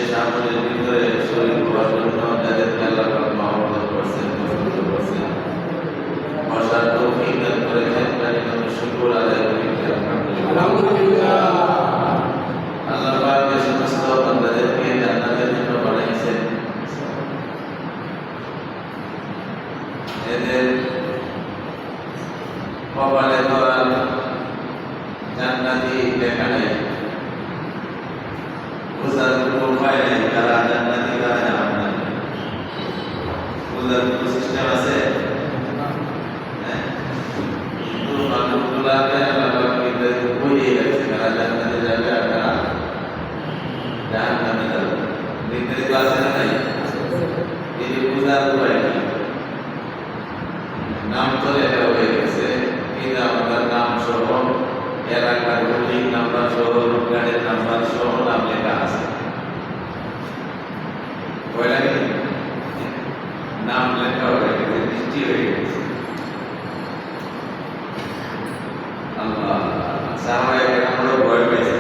বিশেষ আমলের ভিতরে শরীর করার জন্য যাদেরকে আল্লাহ পাক মহব্বত করছেন, পছন্দ করছেন, বসার তৌফিক দান করেছেন, কালিমাতুল শুকর আদায় করি আলহামদুলিল্লাহ। আল্লাহ পাক যে সমস্ত বান্দাদেরকে জান্নাতের জন্য বানাইছেন, এদের কপালে তো আর জান্নাতি লেখা নেই, বুঝার কোনো উপায় নেই তারা জান্নাতি কারা জাহান্নামী। বুঝার কোনো সিস্টেম আছে? কিন্তু মানুষগুলাকে আল্লাহ পাক নির্ধারিত করেই রাখছে কারা জান্নাতে যাবে আর কারা জাহান্নামে যাবে। নির্ধারিত আছে না নাই? এই বুঝার উপায় নেই। নাম তো লেখা হয়ে গেছে, কিন্তু আমাদের নাম সহ এলাকার হোল্ডিং নাম্বার সহ গাড়ির নাম্বার সহ নাম লেখা আছে। ভয় লাগে? নাম লেখা হয়ে গেছে, বৃষ্টি হয়ে গেছে। আল্লাহ সাহাবায়ে কেরামরা ভয় পেয়েছে,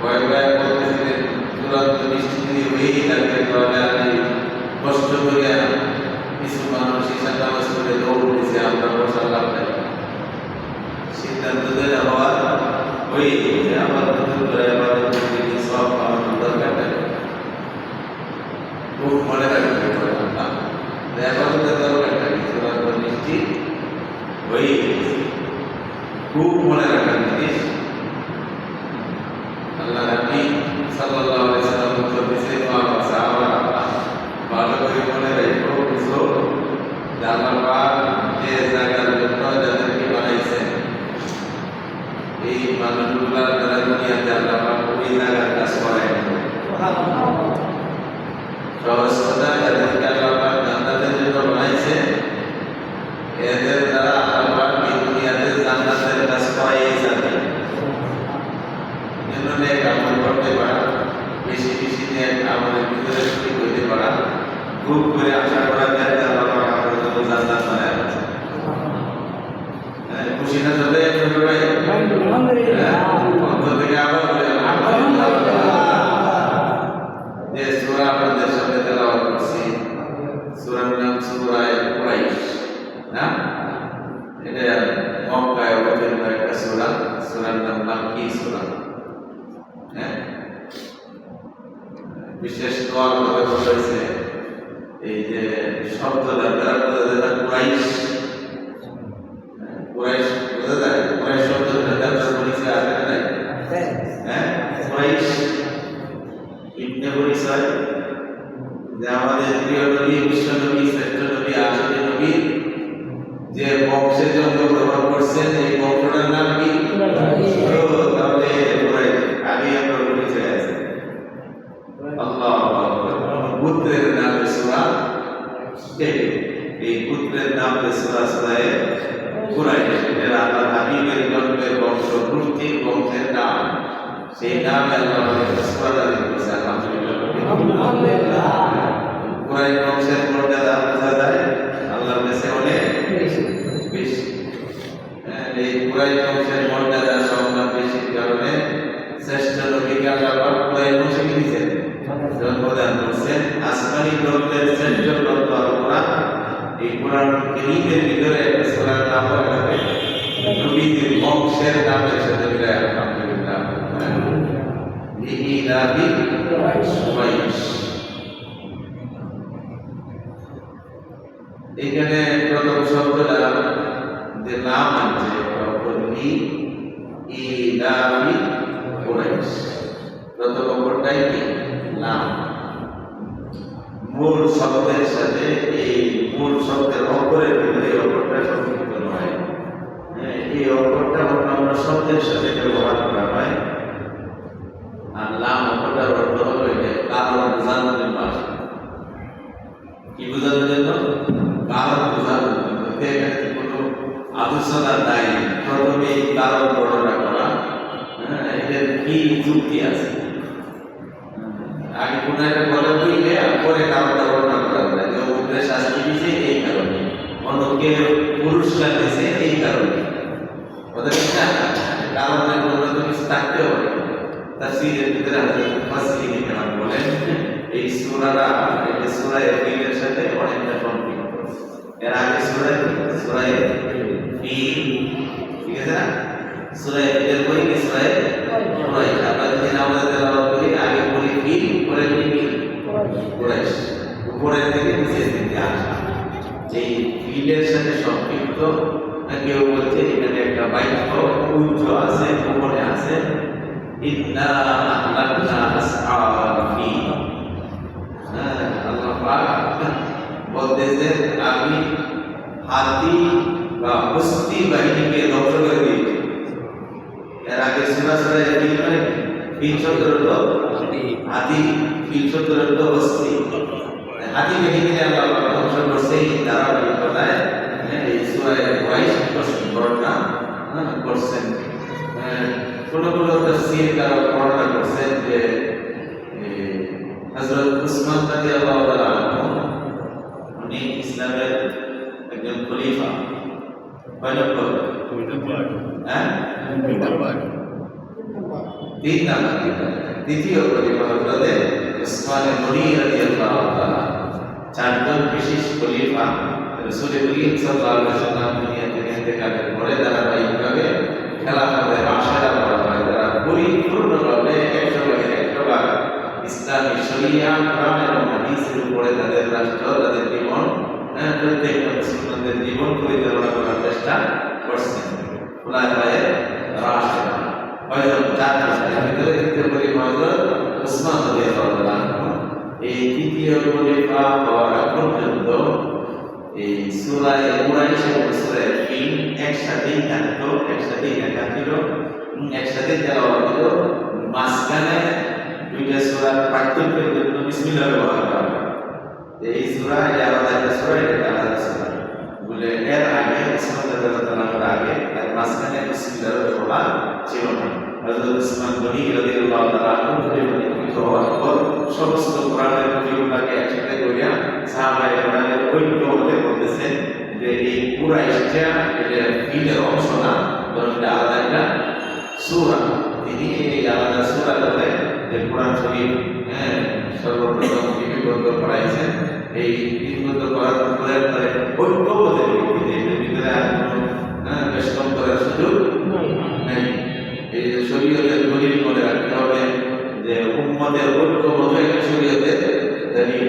ভয় পেয়ে বলতেছিলেন তুরন্ত বৃষ্টি যদি হয়েই থাকে তাহলে আমি কষ্ট করে কিছু মানুষ ঈশান নামাজ করে দৌড় দিয়েছে, আমরা বসার লাভ নাই। সিদ্ধান্ত দেওয়া হওয়ার হয়ে গেছে, আবার নতুন করে আবার সব আমার দরকার নেই। খুব মনে রাখতে পারে দরকারটা কিছু বৃষ্টি হয়ে গেছে, খুব মনে রাখার জিনিস। আল্লাহ নবী সাল্লাল্লাহু আলাইহি ওয়াসাল্লাম বলতেছে সাহাবারা ভালো করে মনে রাখো, বুঝো আল্লাহ পাক যে জায়গার জন্য যাদেরকে বানাইছেন এই মানুষগুলার দ্বারা দুনিয়াতে আল্লাহ পাক ওই জায়গার কাজ করায়। সহজ কথা, যাদেরকে আল্লাহ পাক জান্নাতের জন্য বানাইছে এদের দ্বারা আল্লাহ পাক এই দুনিয়াতে জান্নাতের কাজ করাই যাবে। জন্য নেক আমল করতে পারা, বেশি বেশি নেক আমলের ভিতরে শরীক হইতে পারা, খুব করে আশা করা যায় যে আল্লাহ পাক আমাদের জন্য জান্নাত বানায় আছে। খুশি না যাবে ভাই? অন্তর থেকে আবার বলে যে সূরা আপনাদের সামনে তেলাওয়াত করছি, সূরার নাম সূরা কুরাইশ। না, এটা মক্কায় অবতীর্ণ একটা সূরা, সূরার নাম মাক্কি সূরা। বিশেষ দোয়ার কথা বলেছে এই যে শব্দটা দ্বারা বোঝা যায় কুরাইশ, কুরাইশ বোঝা যায়। কুরাইশ শব্দটা ব্যবসা পরিচয় আছে না নাই? কুরাইশ ইবনে পরিচয় যে আমাদের প্রিয় নবী, বিশ্ব নবী, শ্রেষ্ঠ নবী, আশিক নবী যে বংশে জন্মগ্রহণ করছেন এই বংশটার নাম কি? তাহলে কুরাইশ আগে আমরা পরিচয় আছে। আল্লাহু আকবার। পুত্রের নামে সূরা, এই পুত্রের নামে সূরা সূরায়ে কুরাইশ। এরা আল্লাহর হাবিবের জন্মের বংশ, গোষ্ঠীর বংশের নাম। সেই নামে আল্লাহ সূরা নাযিল করেছে। আলহামদুলিল্লাহ। কুরাইশ বংশের মর্যাদা বোঝা যায় আল্লাহর কাছে অনেক বেশি। এই কুরাইশ বংশের মর্যাদা সম্মান বেশির কারণে শ্রেষ্ঠ নবীকে আল্লাহ পাক কুরাইশ বংশে দিয়েছেন, জন্মদান করছেন। আসমানি গ্রন্থের শ্রেষ্ঠ গ্রন্থ আল কোরআন। এই কোরআন কারীমের ভিতরে একটা সূরার নাম আছে নবীদের বংশের নামের সাথে মিলায়। আলহামদুলিল্লাহ। লিইলাফি কুরাইশ। এখানে প্রথম শব্দটা যে নাম আছে লিইলাফি কুরাইশ, প্রথম অক্ষরটাই কি? নাম। মূল শব্দের সাথে এই মূল শব্দের অক্ষরের ভিতরে এই অক্ষরটা সংযুক্ত নয়। এই অক্ষরটা অন্যান্য শব্দের সাথে ব্যবহার করা হয়। আর নাম অক্ষরটার অর্থ হলো এটা কারণ বোঝানোর জন্য আসে। কি বোঝানোর জন্য? কারণ বোঝানোর জন্য। এখানে কোনো আদর্শতা নাই। প্রথমে কারণ বর্ণনা করা, এটার কি যুক্তি আছে? আগে কোনো একটা বলে বইলে পরে কারণটা বর্ণনা করা যায় যে ওদের শাস্তি দিয়েছে এই কারণে, অন্যকে পুরস্কার দিয়েছে এই কারণে। ওদের কারণে কোনো কিছু থাকতে হবে। তাফসীরের ভিতরে হযরত মুফাসসিরিন কেরাম বলেন এই সূরাটা এই সূরা ফিলের সাথে অনেকটা সম্পৃক্ত। এর আগে সূরা ফিল, ঠিক আছে না? সূরা ফিলের পরে কি সূরা কুরাইশ। আমরা যদি নামাজে তেলাওয়াত করি আগে পড়ি ফিল, পরে পড়ি কি কুরাইশ, উপরের থেকে নিচের দিকে আসা। এই ফিলের সাথে সম্পৃক্ত। কেউ বলছে এখানে একটা বাক্য উচ্চ আছে, উপরে আছে ইন্না আহলাকনা আসহাবাল ফিল। আল্লাহ পাক বলতেছে আমি হাতি বা বস্তি বাহিনীকে ধ্বংস করে দিয়েছি। এর আগে সূরা ফিল মানে ফিল শব্দের অর্থ হাতি, ফিল শব্দের অর্থ বস্তি। হাতি বাহিনীকে আল্লাহ ধ্বংস করছে ধারাবাহিকতায় এই সূরা কুরাইশ বর্ণনা করছেন। কোনো তাফসীর কারো বর্ণনা করছেন যে হযরত উসমান রাদিয়াল্লাহু তাআলা আনহু উনি ইসলামের একজন খলিফা। কয় নম্বর? হ্যাঁ, 3 নম্বর। দ্বিতীয় খলিফা হযরত উসমান গনি রাদিয়াল্লাহু তাআলা। 4 জন বিশেষ খলিফা রাসূল করিম সাল্লাল্লাহু আলাইহি ওয়াসাল্লাম দুনিয়া থেকে ইন্তেকালের পরে ধারাবাহিকভাবে খেলাফতের রাশেদা করা হয়। তারা পরিপূর্ণভাবে 100% ইসলামী শরিয়া, কোরআন এবং হাদিসের উপরে তাদের রাষ্ট্র, তাদের জীবন, প্রত্যেকটা মুসলমানদের জীবন পরিচালনা করার চেষ্টা করছেন। খুলাফায়ে রাশেদা হযরত 4 জনের ভিতরে তৃতীয় খলিফা হযরত উসমান রাদিয়াল্লাহু আনহু। এই তৃতীয় খলিফা হওয়ার আগ পর্যন্ত এই সূরা কুরাইশ এবং সূরা ফিল একসাথেই থাকতো, একসাথেই লেখা ছিল, একসাথেই তেলাওয়াত হতো। মাঝখানে দুইটা সূরার পার্থক্যের জন্য বিসমিল্লাহ ব্যবহার করা হয়। এই সূরা এটা আলাদা একটা সূরা, এটা আলাদা সূরা বলে এর আগে উসমান রাদিয়াল্লাহু তাআলার আগে আর মাঝখানে বিসমিল্লাহর ব্যবহার ছিল না। হযরত উসমান গনি রাদিয়াল্লাহু তাআলা খলিফা হওয়ার পর সমস্ত কোরআনের কবিগুলোকে একসাথে করিয়া সাহাবায়ে কেরামের ঐক্য হতে বলতেছেন যে এই কুরাইশটা এটা ফিলের অংশ না, বরং এটা আলাদা একটা সূরা। তিনি এই আলাদা সূরা করে যে কোরআন শরীফ সর্বপ্রথম লিপিবদ্ধ করাইছেন। এই লিপিবদ্ধ করার পরে ঐক্যবোধের ভিত্তিতে এর ভিতরে আর কোনো বেষ্টন করার সুযোগ নেই। এই যে শরীয়তের দলিল মনে রাখতে হবে যে উম্মতের ঐক্যবোধ একটা শরীয়তের দলিল।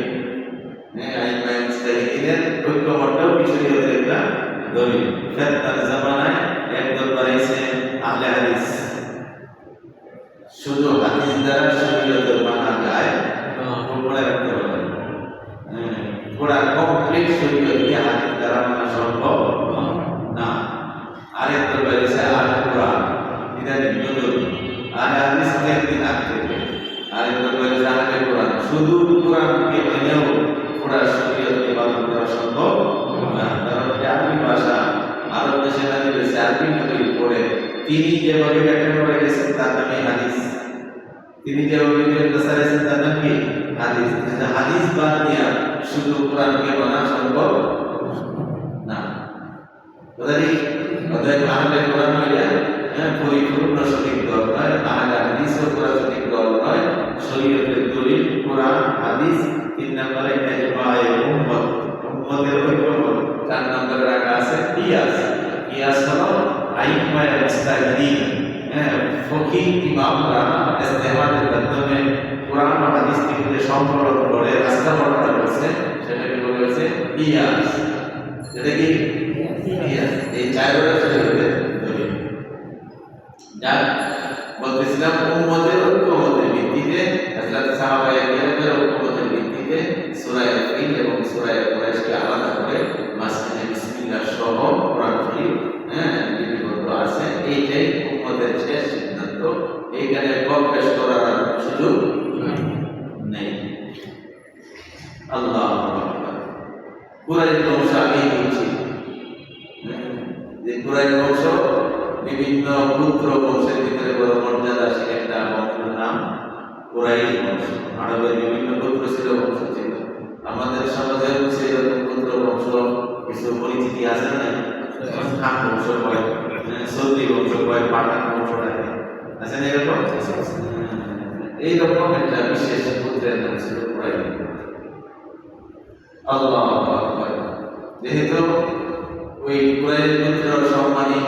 আইন মুস্তাহিদিনের ঐক্যবোধটাও কি শরীয়তের একটা দলিল। ফিতনার জামানায় একদল বানাইছে আহলে হাদিস, শুধু হাদিস দ্বারা শরীয়তের মানা যায় মনে রাখতে হবে। পুরা কমপ্লিট শরীয়তকে হাদিস দ্বারা মানা সম্ভব না। আরেকদল বানাইছে আল কোরআন, ইদানিং নতুন আর হাদিস একদিন আগ থেকে। আরেকদল বানাইছে আল কোরআন, শুধু কোরআনকে মেনেও পুরা শরীয়তকে পালন করা সম্ভব না। কারণ এটা আরবি ভাষা, আরব দেশে নাকি রয়েছে আরবি নবী পড়ে তিনি যেভাবে ব্যাখ্যা করে গেছেন তার নামে হাদিস। তিনি যেভাবে দর্শাইছেন তার নাম কি হাদিস। হাদিস বাদ দিয়া শুধু কোরআনকে মানা সম্ভব না। অতএব আহলে কোরআন হইলে পরিপূর্ণ সঠিক দল নয়, আহলে হাদিসও পুরা সঠিক দল নয়। শরীয়তের দলিল কোরআন হাদিস। 3 নম্বরে ইজমায়ে উম্মত, উম্মতের ঐক্যমত। 4 নম্বরে রাখা আছে কিয়াস। কিয়াস হলো আইম্মায়ে মুস্তাহিদিন, ফকিহ ইমামরা ইজতিহাদের মাধ্যমে কোরআন ও হাদিস থেকে যে সম্পর্ক করে রাস্তা বর্ণনা করছে সেটাকে বলা হয়েছে কিয়াস। এটা কি কিয়াস? এই 4 শরীয়তের দলিল। যার বলতেছিলাম উম্মতের ঐক্যমতের ভিত্তিতে হযরত সাহাবায়ে কেরামের ঐক্যমতের ভিত্তিতে সূরা ফিল এবং সূরা কুরাইশকে আলাদা করে মাঝখানে বিসমিল্লাহ সহ কোরআন শরীফ লিপিবদ্ধ আছে। এইটাই উম্মতের শেষ সিদ্ধান্ত। এইখানে কম পেশ করার সুযোগ নেই। আল্লাহু আকবার। কুরাইশ বংশ আমি বলছি যে কুরাইশ বংশ বিভিন্ন পুত্র বংশের ভিতরে বড় মর্যাদাশীল একটা বংশের নাম কুরাইশ বংশ। আরবের বিভিন্ন পুত্র ছিল, বংশ ছিল। আমাদের সমাজের সেরকম পুত্র বংশ কিছু পরিচিতি আছে না? খান বংশ হয়, সৌদি বংশ হয়, পাঠান বংশ থাকে। আছেন এরকম? এইরকম একটা বিশেষ পুত্রের নাম ছিল কুরাইশ। আল্লাহু আকবার। যেহেতু ওই কুরাইশ গোত্রের সম্মানী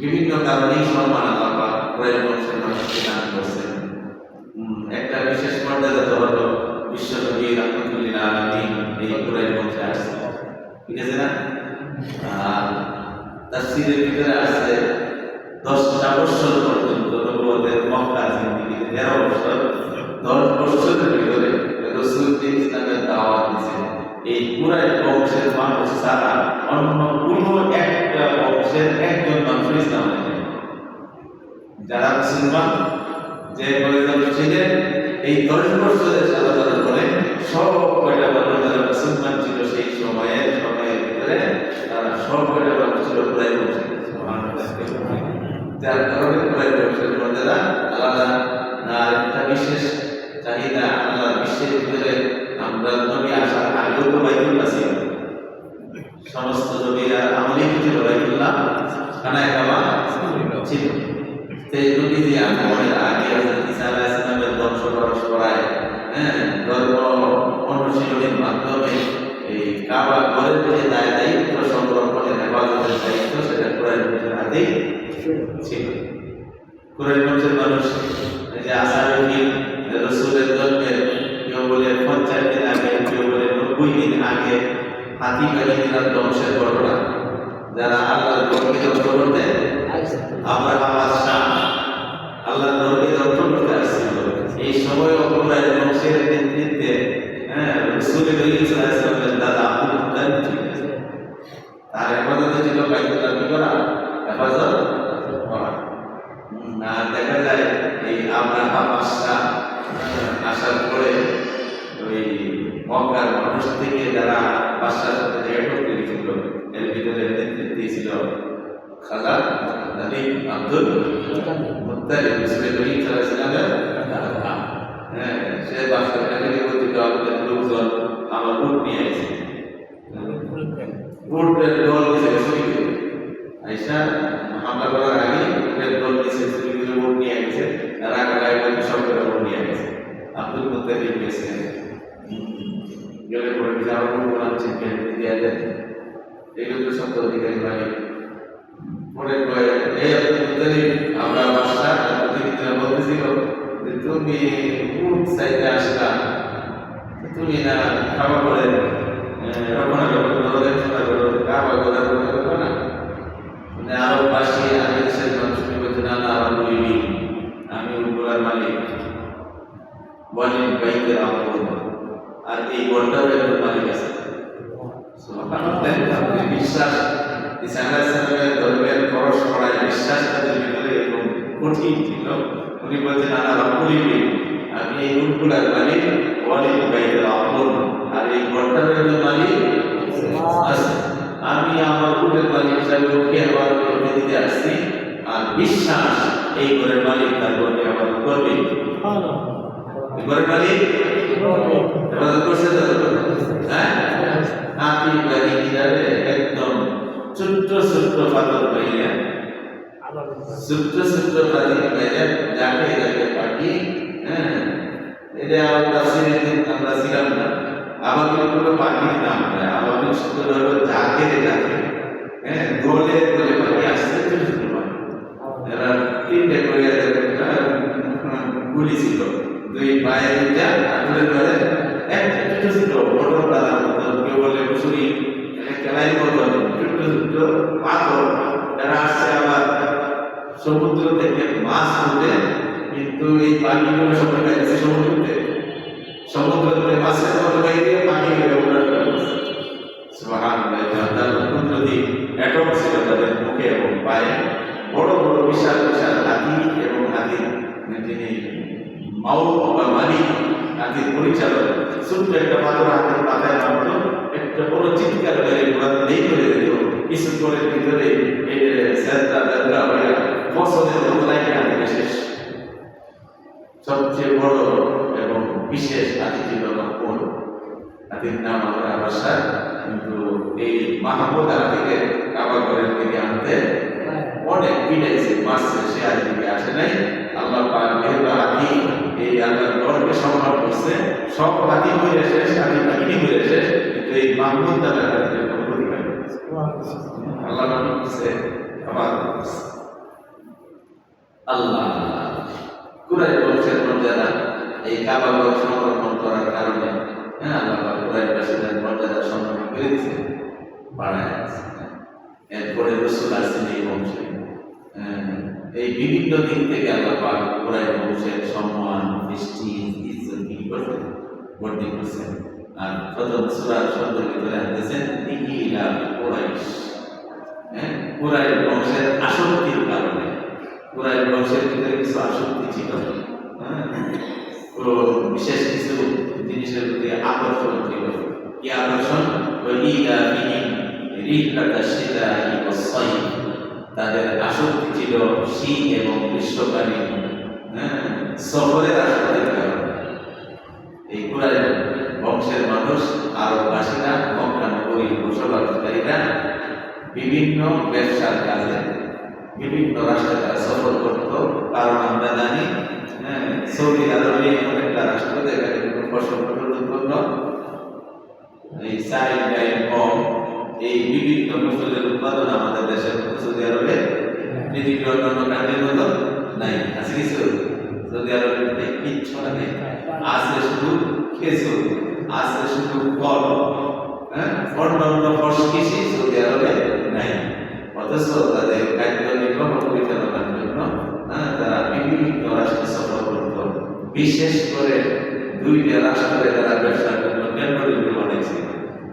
বিভিন্ন কারণেই সম্মান আল্লাহ কুরাইশ বংশের মানুষকে দান করছেন। একটা বিশেষ মর্যাদা তো হলো বিশ্বনবী রাহমাতুল্লিল আলামিন এই কুরাইশ বংশে আসছে, ঠিক আছে না? আর তাফসীরের ভিতরে আছে 10টা বছর পর্যন্ত নবুয়তের মক্কা জিন্দেগিতে 13 বছর 10 বছরের ভিতরে রাসূল ইসলামের দাওয়াত দিয়েছেন। এই কুরাইশ বংশের মানুষ ছাড়া অন্য কোনো একটা বংশের একজন মানুষ ইসলাম নেই। যারা মুসলমান যে কয়েকজন ছিলেন এই 10 বছরের সাধনার পরে সব কয়টা মানুষ যারা মুসলমান ছিল সেই সময়ের ভিতরে তারা সব কয়টা মানুষ ছিল কুরাইশ বংশের। যার কারণে কুরাইশ বংশের মর্যাদা আলাদা। আর একটা বিশেষ চাহিদা আল্লাহ বিশ্বের ভিতরে আমরা নবী আসার আগেও তো বাইতুল্লাহ ছিল, সমস্ত নবীরা আমলেই ছিল বাইতুল্লাহ খানায় কাবা ছিল। সেই নবী যে আগমনের আগে হযরত ঈসা আলাইহিস সালামের বংশ পরম্পরায় ধর্ম অনুশীলনের মাধ্যমে এই কাবা ঘরের যে দায়িত্ব সংরক্ষণের হেফাজতের দায়িত্ব সেটা কুরাইশ বংশের হাতেই ছিল। কুরাইশ বংশের মানুষ যে আসারুদ্দিন রাসূলের জন্মের কেউ বলে 50 দিন আগে, কেউ বলে 90 দিন আগে হাতি বাহিনীর ধ্বংসের ঘটনা, যারা আল্লাহর ধর্মকে ধ্বংস করতে আব্রাহাম বাদশাহ আল্লাহর ধর্মকে ধ্বংস করতে আসছিল। এই সময় কুরাইশ বংশের নেতৃত্বে রাসূল সাল্লাল্লাহু আলাইহি ওয়াসাল্লামের দাদা আব্দুল মুত্তালিব ছিলেন। তার হেফাজতে ছিল বাইতুল্লাহ কি করা, হেফাজত করা। আর দেখা যায় এই আব্রাহাম বাদশাহ আসার পরে ওই মক্কার মানুষ থেকে যারা বাদশার সাথে দেখা করতে গেছিল এর ভিতরে নেতৃত্ব দিয়েছিল খাজা নবী আব্দুল মুত্তালিব রাসূলুল্লাহ সাল্লাল্লাহু আলাইহি ওয়াসাল্লামের দাদা। সে বাদশার কাছে বলছিল আমাদের লোকজন আমার উট নিয়ে আসে, উটের দল দিয়েছে শরীরে আইসা হামলা করার আগে উটের দল দিয়েছে শরীরে উট নিয়ে গেছে, রাগায় বলে সব করে উট নিয়ে গেছে। আব্দুল মুত্তালিব গেছে গেলে পরে যে আমার উট বানাচ্ছেন দিয়ে দেন, এগুলো তো সত্য অধিকারী বাড়ি পরে কয়ে এই আব্দুল মুত্তালিব আমরা বাদশা প্রতিনিধিরা বলতেছিল যে তুমি উট চাইতে আসলা, তুমি না খাওয়া করে রক্ষণাবেক্ষণ করো, দেখভাল করো, কাবা করার কথা করো না। মানে আরো পাশে আমি দেশের মানুষকে বলছে না না আমার বলিবি আমি উটগুলার মালিক বলেন বাইকের আমল, আর এই গড়টারও একজন মালিক আছে। বিশ্বাস ঈসা আলাইহিস সালামের ধর্মের পরস্পরায় বিশ্বাস তাদের ভিতরে এরকম কঠিন ছিল। উনি বলছেন না না বলিবি আমি এই উটগুলার মালিক বলেন বাইকের আমল, আর এই গড়টারও একজন মালিক আছে। আমি আমার উটের মালিক হিসাবে ওকে আবার করতে দিতে আসছি, আর বিশ্বাস এই ঘরের মালিক তার ঘরকে আবার করবে। ঘরের মালিক হেফাজত করছে তো, হ্যাঁ হাতি বাহিনীরা একদম ছোট্ট ছোট্ট পাথর পাইয়া ছোট্ট ছোট্ট পাথর পাইয়া যাকে যাকে পাঠি, এটা আমরা আমরা ছিলাম না। আমাদের কোনো পাখির নাম নয়, আমাদের শুধু হলো যাকে যাকে দোলে দোলে পাখি আসছে ছোট ছোট পাখি। এরা 3টে করে গুলি ছিল, 2 পায়ে 2টা হাতের ধরে একটা ছোট ছোট বড় দাদার মতো, কেউ বলে মুসুরি খেলাই মতো ছোট ছোট পাথর। এরা আসছে আবার সমুদ্র থেকে মাছ ধরতে, কিন্তু এই পাখিগুলো সবাই গেছে সমুদ্রতে, সমুদ্র থেকে মাছের মতো বাইরে পাখিগুলো উড়াল করছে। সুবহানাল্লাহ, তাদের নদী অ্যাটম ছিল তাদের মুখে এবং পায়ে, বড় বড় বিশাল বিশাল হাতি এবং হাতির যিনি মাউথ বা মালিক, হাতির পরিচালক, ছোট্ট একটা পাথর হাতের পাতায় নামতো, একটা বড় চিৎকার মেরে ঘোড়া নেই করে দিত, কিছুক্ষণের ভিতরে সেন্টার দেখা হয়ে ফসলের মতলাই হাতিকে শেষ। সবচেয়ে বড় এবং বিশেষ হাতি ছিল মাহমুদ, হাতির নাম আমরা বাসায়, কিন্তু এই মাহমুদ হাতিকে কাবা ঘরের দিকে আনতে অনেক পিটাইছে, মারছে, সে হাতিকে আসে নাই। আল্লাহ পাক যেহেতু হাতি এই আল্লাহর ঘরকে সম্মান করছে, সব হাতি হয়ে শেষ, হাতি বাহিনী হয়ে শেষ, কিন্তু এই মাহমুদ নামের হাতিকে কোনো ক্ষতি হয় না। আল্লাহ নবী বলছে আমার আল্লাহ কুরাইশ বংশের মর্যাদা এই কাবা ঘর সংরক্ষণ করার কারণে আল্লাহ পাক কুরাইশ বাসীদের মর্যাদা সম্মান করে দিয়েছে, বাড়ায় আছে। এরপরে রসুল আসছেন এই বংশে। এই বিভিন্ন দিক থেকে আল্লাহ পাক কুরাইশ বংশের সম্মান, দৃষ্টি, ইজ্জত কি করতেন, বর্ণনা করছেন। আর প্রথম সূরার শব্দের ভিতরে আনতেছেন ইলা কুরাইশ, কুরাইশ বংশের আসক্তির কারণে। কুরাইশ বংশের ভিতরে কিছু আসক্তি ছিল, বিশেষ কিছু জিনিসের প্রতি আকর্ষণ ছিল। কি আকর্ষণ? ইলা বিহিম রিহলাতা শিতাই ওয়াস সাইফ, তাদের আসক্তি ছিল শীত এবং গ্রীষ্মকালীন সফরের আসক্তির কারণে। এই কুরাইশ বংশের মানুষ আরববাসীরা, মক্কা নগরীর বসবাসকারীরা বিভিন্ন ব্যবসার কাজে বিভিন্ন রাষ্ট্রে তারা সফর করত। কারণ আমরা জানি সৌদি আরবে এমন একটা রাষ্ট্র যেখানে কোনো ফসল উৎপন্ন, এই চাইল ডাইল কম, এই বিভিন্ন ফসলের উৎপাদন আমাদের দেশের সৌদি আরবে পৃথিবীর অন্যান্য কান্ট্রির মতো নাই। আছে কিছু সৌদি আরবে কিচ্ছু নেই, আছে শুধু খেজুর, আছে শুধু ফল, অন্যান্য ফসল কৃষি সৌদি আরবে নাই। অথচ তাদের খাদ্য নির্বাহ পরিচালনার জন্য তারা বিভিন্ন রাষ্ট্রে সফর করত। বিশেষ করে দুইটা রাষ্ট্রে তারা ব্যবসার জন্য কেন্দ্র বিন্দু বানিয়েছিল।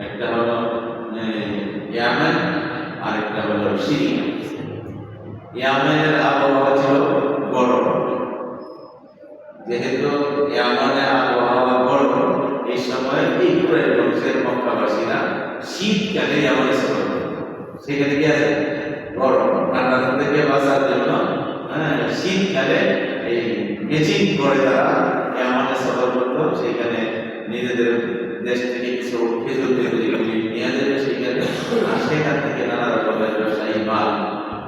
একটা হলো ইয়ামেন, আরেকটা হলো সিরিয়া। ইয়ামেনের আবহাওয়া ছিল গরম, যেহেতু ইয়ামেনের আবহাওয়া গরম, এই সময় এই কুরাইশ বংশের মক্কাবাসীরা শীতকালে ইয়ামেনে সফর করত। সেখানে কি আছে গরম, ঠান্ডা থেকে বাঁচার জন্য শীতকালে এই মেচিং করে তারা ইয়ামানে সফর করত। সেখানে নিজেদের দেশ থেকে কিছু খেজুর যেগুলি নিয়ে যাবে সেখানে, আর সেখান থেকে নানা রকমের ব্যবসায়ী মাল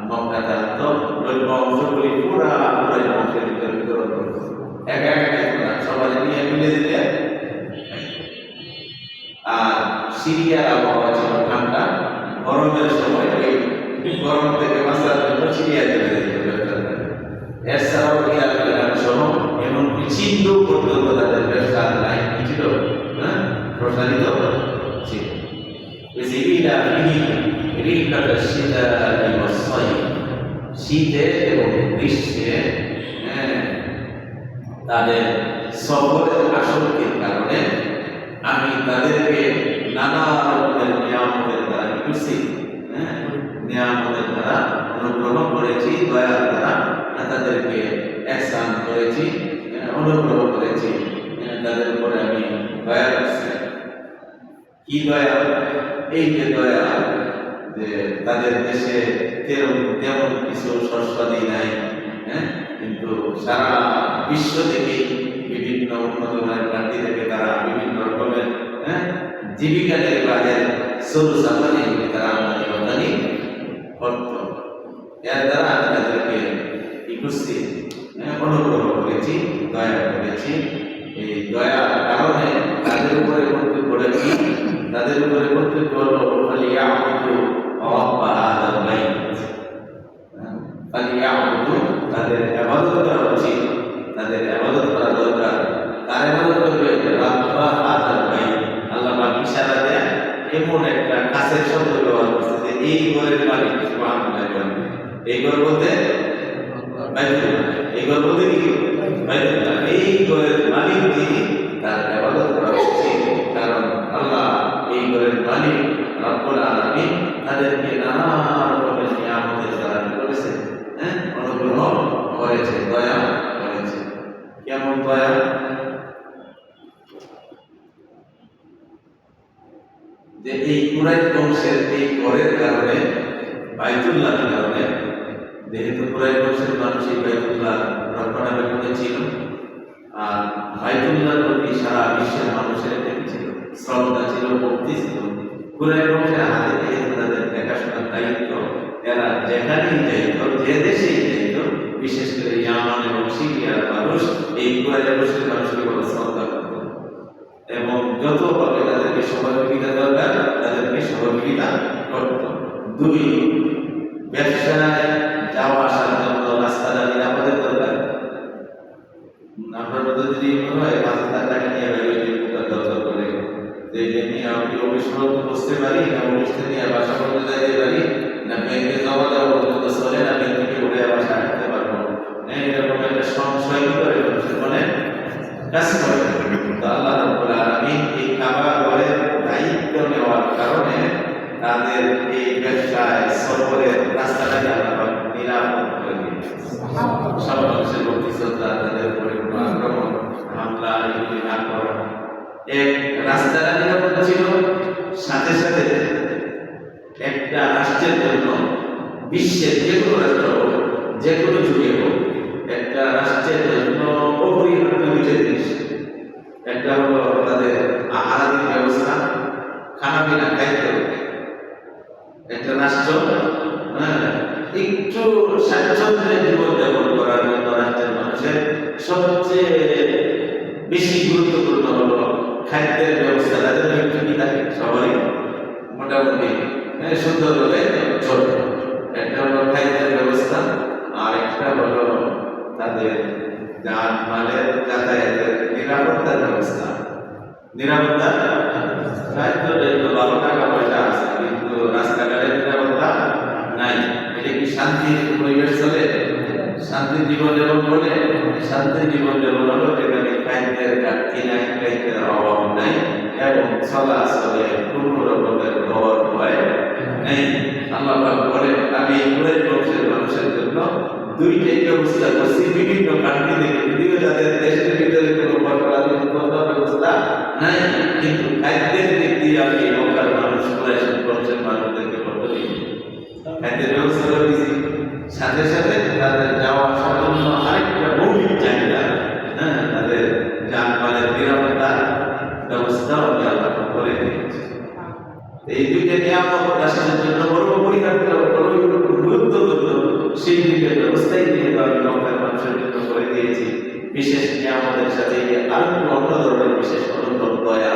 মক্কাতে আনত। দ্রব্য অংশগুলি পুরা বংশের ভিতরে বিতরণ করত, একা একা সবাই নিয়ে মিলে দিলে। আর সিরিয়ার আবহাওয়া ছিল ঠান্ডা, গরমের সময় এই গরম থেকে বাঁচার জন্য সিরিয়া চলে যেত। এছাড়াও ইরাক সহ এমনকি সিন্ধু পর্যন্ত তাদের ব্যবসার লাইন কি ছিল, প্রসারিত ছিল। শীতে এবং গ্রীষ্মে তাদের সফরের আসক্তির কারণে আমি তাদেরকে নানা রকমের নিয়ামতের দ্বারা কি করছি, নিয়ামতের দ্বারা অনুগ্রহ করেছি, দয়ার দ্বারা তাদেরকে ihsan করেছি, অনুগ্রহ করেছি, তাদের উপরে আমি দয়া করছি। কি দয়া? এই যে দয়া, যে তাদের দেশে তেমন কিছু শস্যাদি নাই, কিন্তু সারা বিশ্ব থেকে বিভিন্ন উন্নত মানের কান্ট্রি থেকে তারা বিভিন্ন রকমের জীবিকা নির্বাহের সোর্স তারা আমদানি করত। এর দ্বারা আমি তাদেরকে কি করছি, অনুগ্রহ করেছি, দয়া করেছি। এই দয়ার কারণে তাদের উপরে কর্তব্য করেছি, তাদের উপরে কর্তব্য হলো তাদের ইবাদত করা উচিত, তাদের ইবাদত করা দরকার। তার ইবাদত করবে আল্লাহ পাক ইশারা দেন, এমন একটা কাছের শব্দ ব্যবহার করছে যে এই ঘরের মালিক সুবহানাল্লাহ। এই ঘর বলতে বাইতুল্লাহ, এই ঘর বলতে কি বাইতুল্লাহ। এই ঘরের মালিক যিনি, তার ইবাদত করা উচিত। কারণ আল্লাহ এই ঘরের মালিক রব্বুল আলামিন তাদেরকে নানা রকমের নিয়ামতের দ্বারা করেছে, অনুগ্রহ করেছে, দয়া করেছে। কেমন দয়া? যে এই কুরাইশ বংশের এই ঘরের কারণে, বাইতুল্লাহর কারণে, যেহেতু কুরাইশ বংশের মানুষ এই বাইতুল্লাহ রক্ষণাবেক্ষণে ছিল, আর বাইতুল্লাহর প্রতি সারা বিশ্বের মানুষের ছিল শ্রদ্ধা ছিল, ভক্তি ছিল। কুরাইশ বংশের হাতে যেহেতু তাদের দেখাশোনার দায়িত্ব, এরা যেখানেই যাইত, যে দেশেই যাইত, বিশেষ করে ইয়ামান এবং সিরিয়ার মানুষ এই কুরাইশের মুশরিক মানুষকে বড় শ্রদ্ধা করত এবং যতভাবে তাদেরকে সহযোগিতা দরকার তাদেরকে সহযোগিতা করত। দুই, ব্যবসায় যাওয়া আসার জন্য রাস্তাটা নিরাপদের দরকার। আপনার মধ্যে যদি মনে হয় ৫,০০০ টাকা নিয়ে বেরিয়ে দরকার করে যে নিয়ে আমি অফিস পর্যন্ত বসতে পারি না, অফিস থেকে বাসা পর্যন্ত যাইতে পারি না, ব্যাংকে জমা দেওয়া পর্যন্ত চলে না, ব্যাংক থেকে উঠে বাসা আসতে পারবো, এরকম একটা সংশয় করে মানুষের মনে কাজ করে। তো আল্লাহ রাব্বুল আলামিন এই কাবা ঘরের দায়িত্ব নেওয়ার কারণে তাদের এই ব্যবসায় সফরের রাস্তাটাকে আল্লাহ নিরাপদ করে দিয়েছে। সব মানুষের প্রতি শ্রদ্ধা, তাদের উপরে কোনো আক্রমণ হামলা এগুলি না করা। এক, রাস্তাটা নিরাপদ ছিল, সাথে সাথে একটা রাষ্ট্রের জন্য বিশ্বের যে কোনো রাষ্ট্র হোক, যে কোনো যুগে হোক, একটা রাষ্ট্রের জন্য অপরিহার্য দুইটা জিনিস। একটা হলো তাদের আহারের ব্যবস্থা, খানা পিনা খাইতে হবে। একটা রাষ্ট্র একটু স্বাচ্ছন্দ্যে জীবনযাপন করার জন্য রাষ্ট্রের মানুষের সবচেয়ে বেশি গুরুত্বপূর্ণ হলো খাদ্যের ব্যবস্থা। তাদের একটু কি থাকে, সবারই মোটামুটি সুন্দরভাবে চলে। একটা হলো খাদ্যের ব্যবস্থা, আর একটা হলো তাদের যান মালের যাতায়াতের নিরাপত্তার ব্যবস্থা। নিরাপত্তা ভালো টাকা পয়সা আছে, কিন্তু রাস্তাঘাটের নিরাপত্তা নাই। এটা কি শান্তির পরিবেশ চলে? শান্তির জীবন যাপন বলে? শান্তির জীবন যাপন হলো যেখানে খাদ্যের ঘাটতি নাই, খাদ্যের অভাব নাই এবং চলাচলে কোনো রকমের ভয় ভয় নেই। আল্লাহ পাক বলেন, আমি এই কুরাইশ বংশের মানুষের জন্য দুইটাই ব্যবস্থা করছি বিভিন্ন কান্ট্রি থেকে, যদিও যাদের দেশের ভিতরে কোনো ব্যবস্থা নাই, কিন্তু খাদ্যের দিক দিয়ে আমি মক্কার মানুষ কুরাইশ বংশের মানুষদেরকে খাদ্যের ব্যবস্থা করে দিয়েছি। সাথে সাথে তাদের যাওয়া আসার জন্য আরেকটা মৌলিক চাহিদা, তাদের যানবাহনের নিরাপত্তা ব্যবস্থাও আমি আল্লাহ করে দিয়েছি। এই দুইটা নিয়ামত রাষ্ট্রের জন্য বড় পরিকাঠামো, বড় গুরুত্বপূর্ণ, সেই দুইটা ব্যবস্থাই কিন্তু আমি মক্কার মানুষের জন্য করে দিয়েছি। বিশেষ নিয়ামতের সাথে আরো অন্য ধরনের বিশেষ অনুগ্রহ, দয়া।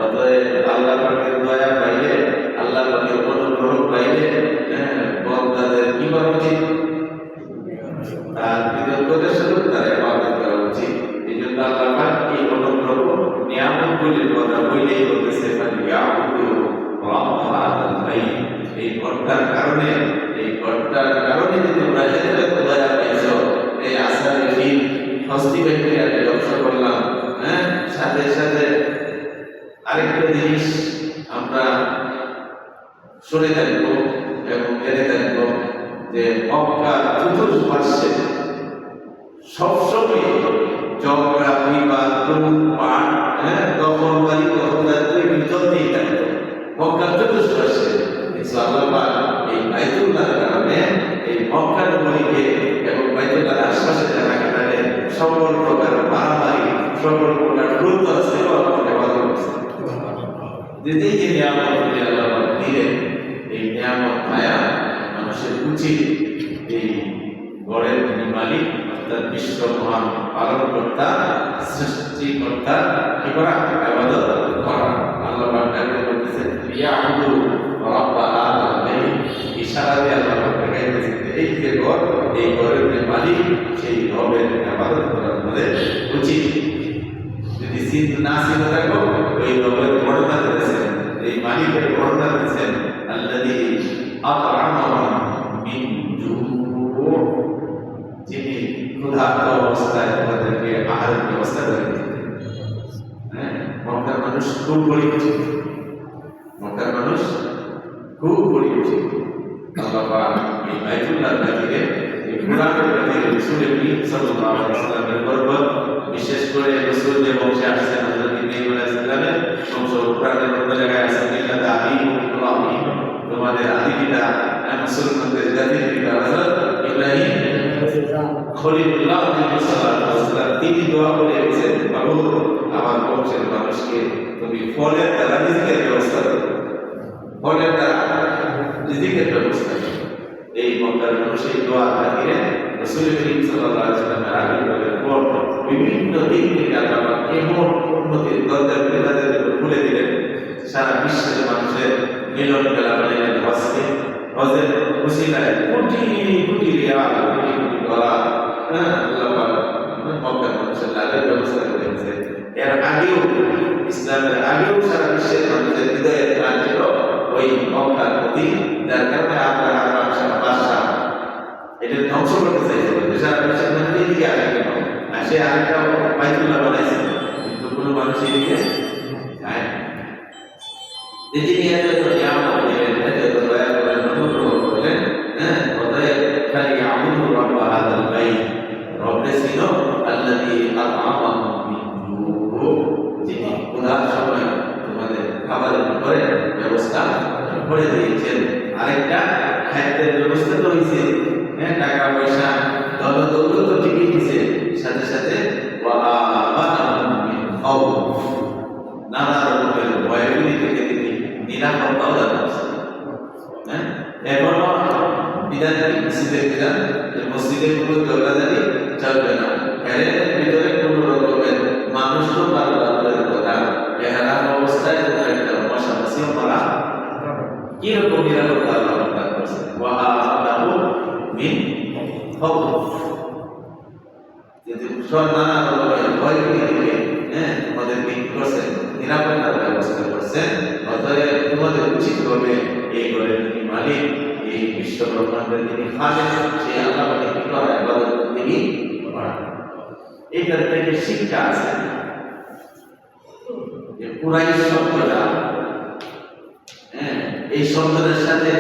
অতএব আল্লাহ পাকের দয়া পাইলে, আল্লাহ পাকের অনুগ্রহ পাইলে বন্দাদের কি করা উচিত? তার কৃতজ্ঞতার সাথে তার ইবাদত করা উচিত। এই জন্য আল্লাহ পাক এই অনুগ্রহ নিয়ামতগুলির কথা বলেই বলতেছে, এই ঘটনার কারণে, এই ঘটনার কারণে যে তোমরা এত দয়া পেয়েছ, এই আসারে ফিল হস্তিবেশে আমি ধ্বংস করলাম। সাথে সাথে আরেকটা জিনিস আমরা শুনে থাকবো এবং জেনে থাকবো যে মক্কার চতুর্পার্শ্বে সবসময় ঝগড়া, বিবাদ, লুটপাট, দখলদারি চলতেই থাকবে মক্কার চতুর্পার্শ্বে। আল্লাহ পাক এই বাইতুল্লাহর কারণে এই মক্কা নগরীকে এবং বাইতুল্লাহর আশপাশে জায়গাটাকে সকল প্রকার মারামারি, সকল প্রকার গুরুত্ব সেবা করতে বাধ্য করছে। যেতেই যে নিয়ামতগুলি আল্লাহ পাক দিলেন, এই নিয়ামত পায়া মানুষের উচিত এই গড়ের যিনি মালিক অর্থাৎ বিশ্ব মহান পালনকর্তা, সৃষ্টিকর্তা কি করা? ইবাদত করা। আল্লাহ পাক তাকে বলতেছেন, ইয়াবুদু রাব্বা হাযাল বাইত। ইশারা দিয়ে আল্লাহ পাক দেখাইতেছেন এই যে ঘর, এই ঘরের যে মালিক, সেই রবের ইবাদত করা আমাদের উচিত। যদি চিন্তা না চিন্তা থাকো, ওই রবের বড়তা দিয়েছেন, এই মালিকের বড়তা দিয়েছেন, আল্লাযী আত'আমাহুম মিন জু', যিনি ক্ষুধার্ত অবস্থায় তাদেরকে আহারের ব্যবস্থা করে দিতেন। মক্কার মানুষ খুব গরিব ছিল, মক্কার মানুষ খুব গরিব ছিল। আল্লাহ পাক এই বাইতুল্লাহর খাতিরে, এই কুরআনের খাতিরে রাসূলের সাল্লাল্লাহু আলাইহি ওয়াসাল্লামের বরকত, বিশেষ করে রাসূল যে বংশে আসছেন হযরত ইব্রাহিম আলাইহিস সালামের বংশ, কুরআনের মধ্যে জায়গায় আছে মিল্লাত ইব্রাহিম, তোমাদের আদি পিতা মুসলমানদের জাতির পিতা হযরত ইব্রাহিম খলিলুল্লাহ আলাইহিস সালাম। তিনি দোয়া করে গেছেন, বাবু আমার বংশের মানুষকে তুমি ফলের দ্বারা রিজিকের ব্যবস্থা করো, ফলের দ্বারা রিজিকের ব্যবস্থা করো। এই মক্কার মানুষ এই দোয়া খাতিরে রাসূল করিম সাল্লাল্লাহু আলাইহি ওয়াসাল্লামের আবির্ভাবের পর বিভিন্ন দিক থেকে আল্লাহ এমন উন্নতির দরজা খুলে দিলেন, সারা বিশ্বের মানুষের মিলন মেলা বানাইলেন। হজের উসিলায় কোটি কোটি রিয়াল, কোটি কোটি ডলার আল্লাহ মক্কার মানুষের লাভের ব্যবস্থা করেছে। এর আগেও, ইসলামের আগেও সারা বিশ্বের মানুষের হৃদয়ে প্রাণ ছিল ওই মক্কার প্রতি, যার কারণে আপনার বাদশাহ এটা ধ্বংস করতে চাইছিল। সারা বিশ্বের মানুষ এদিকে আসে কেন, আর সে আরেকটা বাইতুল্লাহ বানাইছিল, কিন্তু কোনো মানুষ এদিকে যায় না। তিনি এত নিয়ামত দিলেন, এত দয়া করেন, অনুগ্রহ করলেন, অতএব খালি আবুদু রাব্ব হাযাল বাইত, রব্বে ছিল আল্লাযী আত'আমাহুম মিন জু', যিনি ক্ষুধার সময় তোমাদের খাবারের উপরে ব্যবস্থা করে দিয়েছেন। আরেকটা খাদ্যের ব্যবস্থা তো হয়েছে, টাকা পয়সা ধন দৌলত তো ঠিকই দিয়েছে, সাথে সাথে ওয়া আমানাহুম মিন খাউফ, নানা রকমের ভয়ভীতি থেকে তিনি নিরাপত্তাও দান করছেন। এখনো বিধান মসজিদের বিধান, মসজিদে কোনো দরজাদারি চলবে না, এর ভিতরে কোনো রকমের মানুষ তো পারবেন কথা, এহারাম অবস্থায় একটা মশা মাছিও মারা কিরকম নিরাপত্তা আল্লাহ দান করছেন। ওয়া আমানাহুম মিন খাউফ, যদি নানা রকমের ভয়ভীতি থেকে তোমাদেরকে কি করছেন, নিরাপত্তার ব্যবস্থা করছেন। অতএব তোমাদের উচিত হবে এই ঘরের যিনি মালিক, এই বিশ্ব ব্রহ্মাণ্ডের যিনি খালেক, সেই আল্লাহকে কি করা, ইবাদত তিনি করা। এইটার থেকে শিক্ষা আছে যে কুরাইশ শব্দটা, এই শব্দের সাথে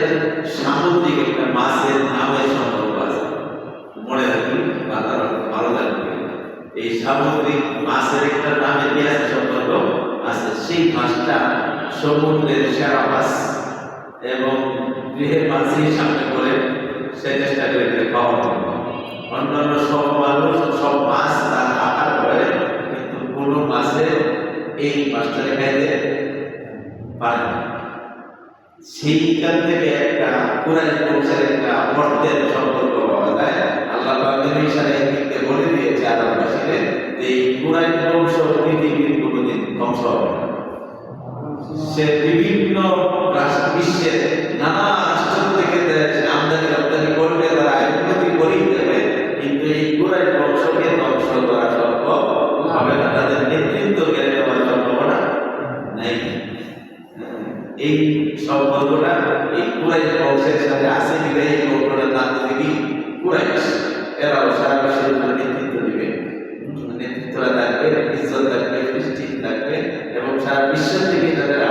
সামুদ্রিক একটা মাছের নামের সম্পর্ক আছে, মনে রাখি ভালো লাগবে। এই সামুদ্রিক মাছের একটা নামে কি আছে, সম্পর্ক আছে। সেই মাছটা সমুদ্রের সেরা মাছ এবং গৃহের মাছই সামনে করে সে চেষ্টা করে খাওয়া। অন্যান্য সব মানুষ সব মাছ তার আহার করে, কিন্তু কোনো মাছে এই মাছটা খাইতে পারে না। সেইখান থেকে একটা কুরাইশ বংশের একটা অর্থের সম্পর্ক পাওয়া যায়। আল্লাহ পাক ইশারায় দিতে বলে দিয়েছে আরববাসীকে, এই কুরাইশ বংশ পৃথিবীর কোনোদিন ধ্বংস হবে না। সে বিভিন্ন বিশ্বের নানা রাষ্ট্র থেকে আমদানি রপ্তানি করবে, তারা উন্নতি করেই দেবে, কিন্তু এই কুরাইশ বংশকে ধ্বংস করা সম্ভব হবে না, তাদের নেতৃত্ব কেড়ে নেওয়ার সম্ভাবনা নেই। এই সম্পর্কটা এই কুরাইশ বংশের সাথে আছে কিনা, এই বংশটার নাম থেকে কুরাইশ, এরাও সারা বিশ্বের নেতৃত্ব দিবে, নেতৃত্বরা থাকবে, ইজ্জত থাকবে, প্রেস্টিজ থাকবে, এবং সারা বিশ্ব থেকে তাদের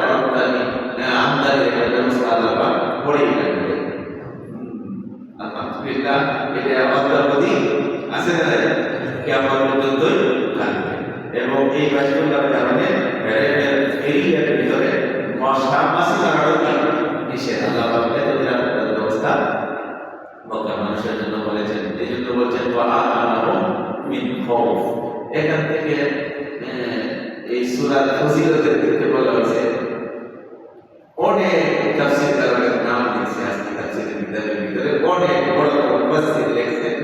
আমদানির একটা ব্যবস্থা আল্লাহ করেই থাকবে। আলহামদুলিল্লাহ, এটা অদ্যাবধি আছে না, কিয়ামত পর্যন্তই থাকবে। এবং এই বাস্তবতার কারণে এরিয়ার ভিতরে মশা মাছি লাগানো নিষেধ। আল্লাহ এত নিরাপত্তার ব্যবস্থা মক্কার মানুষের জন্য বলেছেন। এই জন্য বলছেন ওয়া আমানাহুম মিন খাউফ। এখান থেকে এই সূরার ফজিলতের দিকে বলা হয়েছে। অনেক তাফসীরকারদের নাম দিয়েছে, আজকে তাফসীরের ভিতরে অনেক বড় বড় মুফাসসির লিখছেন,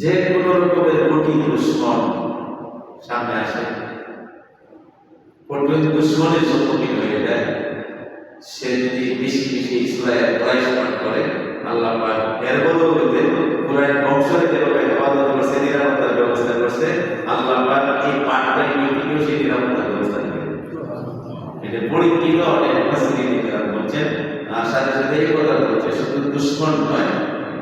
যে কোনো রকমের কঠিন দুশমন সামনে আসে, কঠিন দুশমনের সম্মুখীন হয়ে যায়, সে যদি বেশি বেশি সূরায়ে কুরাইশ পাঠ করে, আল্লাহ পাক এর বদৌলতে কুরাইশ বংশের যেভাবে হেফাজত করছে, নিরাপত্তার ব্যবস্থা করছে, আল্লাহ পাক এই পাঠকারী ব্যক্তিকেও সেই নিরাপত্তার ব্যবস্থা দিবে। এটা পরীক্ষিত অনেক মুফাসসিরিন বলছেন। আর সাথে সাথে এই কথা বলছে, শুধু দুশমন নয়,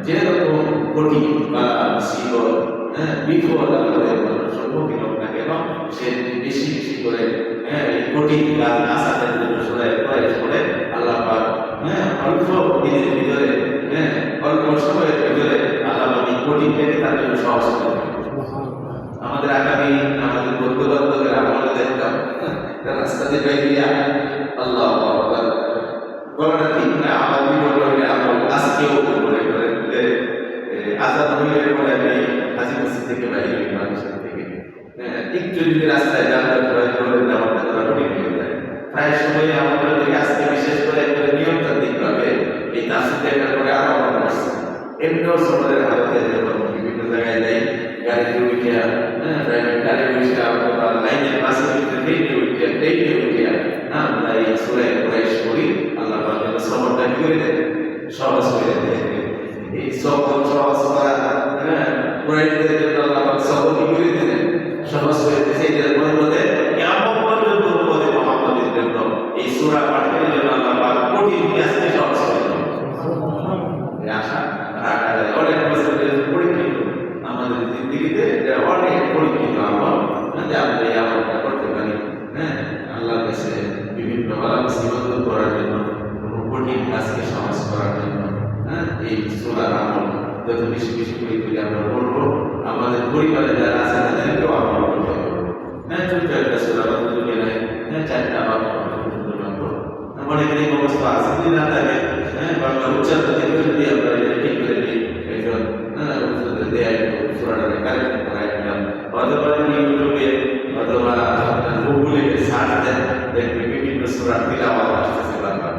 যেরকম কঠিন বা মুসিবত বিপদ আল্লাহর সম্মুখীন হোক না কেন, সে যদি বেশি বেশি করে এই কঠিন কাজ আসাদের জন্য সূরায়ে কুরাইশ পড়ে, আল্লাহ পাক অল্প দিনের ভিতরে, অল্প সময়ের ভিতরে আল্লাহ পাক এই কঠিন থেকে তার জন্য সহজ করে দেবেন। আমাদের আগামী আমাদের বন্ধু বান্ধবের আমরা দেখতাম রাস্তা দিয়ে বেরিয়ে আল্লাহু আকবার বলাটা ঠিক না, আমার বিপদ হইলে আমরা আজকেও করে করে আজাদ হইলে পরে আমি হাজি মসজিদ থেকে বাইরে হই, মানুষের থেকে একটু যদি রাস্তায় যাতায়াত করে ধরে নেওয়াটা করা কঠিন হয়ে যায়। প্রায় সময় আমরা আজকে বিশেষ করে নিয়মতান্ত্রিক ভাবে এই তাফসীরের ব্যাপারে আরো আমরা এমনিও সমাজের হালতে বিভিন্ন জায়গায় যাই, গাড়িতে উঠে প্রাইভেট গাড়ি উঠে অথবা লাইনের বাসে উঠে ট্রেনে উঠে আমরা এই সূরা কুরাইশ করি। আল্লাহ পাক যেন সবরটা কি করে দেন, সহজ করে দেন। এই সবর সহজ করা কুরাইশদের জন্য আল্লাহ পাক সবর কি করে দিলেন, সহজ করে দিয়েছে। এটার বদলে কিয়ামত পর্যন্ত উম্মতে মুহাম্মাদের জন্য এই সূরা পাঠের জন্য আল্লাহ পাক কঠিন কাজকে সহজ করে দেন। এই আশা রাখা যায়। অনেক বছরের পরীক্ষিত আমাদের জিন্দেগিতে এটা অনেক পরীক্ষিত আমল, যে আমরা এই আমলটা করতে পারি। আল্লাহর কাছে বিভিন্ন বালা মুসিবত দূর করার জন্য, কঠিন কাজকে সহজ করার জন্য এই সূরার আমল যত বেশি বেশি করে আমরা করবো, আমাদের পরিবারে যারা আছে তাদেরকেও আমল করতে হবে। ছোট্ট একটা সূরা বা দুটো নাই, চারটা বা অনেকের এই অবস্থা আছে, যদি না থাকে বাংলা উচ্চারণ থেকে যদি আমরা ঠিক করে দিই, একজন দেয় সূরাটাকে কারেক্ট করা একদম, অথবা যদি ইউটিউবে অথবা গুগলে সার্চ দেন, দেখবেন বিভিন্ন সূরার তিলাওয়াত আসতেছে বারবার,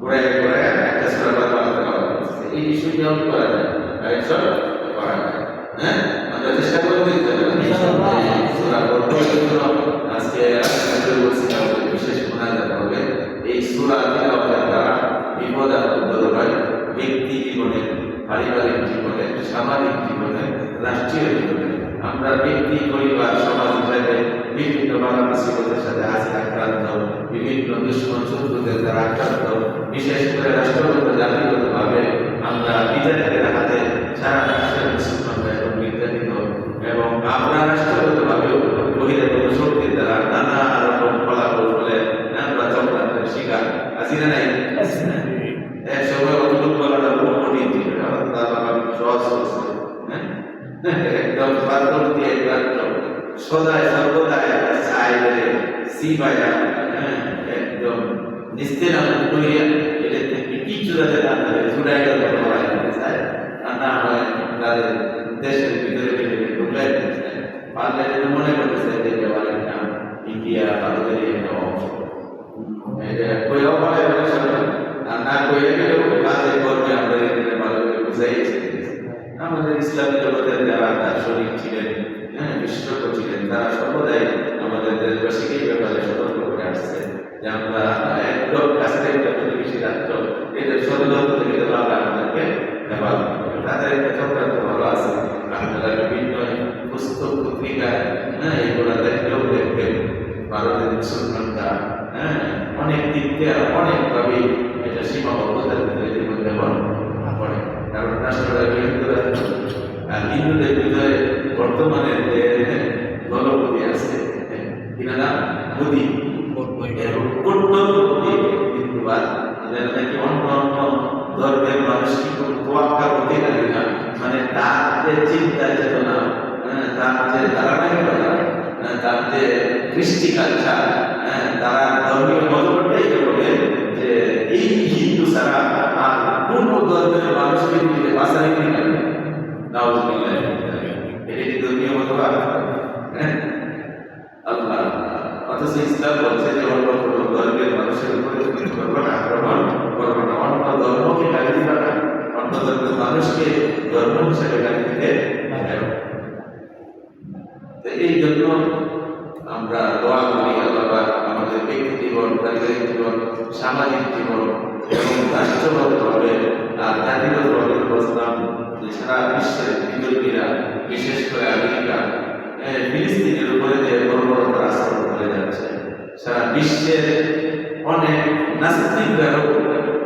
ঘুরে ঘুরে একটা সূরা বারবার তেলাওয়াত করতেছে। এই বিষয়টাও করা যায়, কারেকশন করা যায়। আমরা চেষ্টা করে দেখতে হবে সূরা পড়তে। আজকে বিশেষ মোনাজাত হবে। এই সূরা তিলাওয়াতের দ্বারা বিপদ আপদ দূর হয়, ব্যক্তি জীবনে, পারিবারিক জীবনে, সামাজিক জীবনে, রাষ্ট্রীয় জীবনে। আমরা ব্যক্তি, পরিবার, সমাজ হিসাবে বিভিন্ন বালা মুসিবতের সাথে আজ আক্রান্ত, বিভিন্ন দুশ্মন শত্রুদের দ্বারা আক্রান্ত, বিশেষ করে রাষ্ট্রগত জাতিগত ভাবে আমরা বিজাতিদের হাতে সারা বিশ্বের মুসলমানরা এখন নির্যাতিত, এবং আমরা রাষ্ট্রগত ভাবেও বহিরাগত শক্তির দ্বারা নানা রকম ফলাফল ফলে আমরা চক্রান্তের শিকার আছি না নাই? এক সময় অদ্ভুত বলাটা খুব কঠিন ছিল, সহজ করছে একদম পারদর্শী একবার সদায় সর্বদায় চাইলে সিবায়া একদম নিস্তের করিয়া এটা থেকে কি চূড়াতে তাদের চূড়াই চায়, আর না হয় তাদের দেশের ভিতরে ভিতরে ঢুকাই দিতে চায়। পারলে যেন মনে করতে চাই যে একটা ইন্ডিয়া ভারতের একটা অংশ, এটা কইও বলে আর না কইলে গেলেও কাজে করবে। আমরা এখানে ভালো করে বুঝাইছি আমাদের ইসলামী জগতের যারা দার্শনিক ছিলেন, বিশেষজ্ঞ ছিলেন, তারা সর্বদাই আমাদের দেশবাসীকে এই ব্যাপারে সতর্ক করে আসছে যে আমরা একদম কাছে একটা প্রতিবেশী রাষ্ট্র, এদের ষড়যন্ত্র থেকে যেন আমরা আমাদেরকে হেফাজত করি। তাদের একটা চক্রান্ত ভালো আছে, আপনারা বিভিন্ন পুস্তক পত্রিকায় এগুলো দেখলেও দেখবেন ভারতের মুসলমানরা অনেক দিক থেকে অনেকভাবে এটা সীমাবদ্ধতার ভিতরে জীবনযাপন করে। কারণ রাষ্ট্রটা হিন্দু রাষ্ট্র, আর হিন্দুদের ভিতরে বর্তমানে যে দলপতি আছে কিনা নাম মোদী, হিন্দুবাদ, যেন নাকি অন্য অন্য ধর্মের মানুষকে তোয়াক্কা করতে পারে না, মানে তার যে চিন্তা চেতনা, তার যে ধারণা, তার যে কৃষ্টি কালচার, তারা ধর্মীয় মতবাদটাই বলে যে এই হিন্দু ছাড়া আর কোন ধর্মের মানুষকে দিলে বাঁচাই কিনা নাউজুবিল্লাহ। এটা কি ধর্মীয় মতবাদ? আল্লাহ, অথচ ইসলাম বলছে যে অন্য কোনো ধর্মের মানুষের উপরে তুমি করবো না, আক্রমণ করবো না, অন্য ধর্মকে গালি দিবা না, অন্য ধর্মের মানুষকে ধর্ম হিসেবে গালি দিতে পারো। এই জন্য আমরা দোয়া করি আল্লাহ আমাদের ব্যক্তি জীবন, পারিবারিক জীবন, সামাজিক জীবন এবং রাষ্ট্রগতভাবে আর জাতিগতভাবে বলছিলাম যে সারা বিশ্বের বিতর্কীরা, বিশেষ করে আমেরিকা ফিলিস্তিনের উপরে যে বর্বরতার আচরণ করে যাচ্ছে, সারা বিশ্বের অনেক নাস্তিকরাও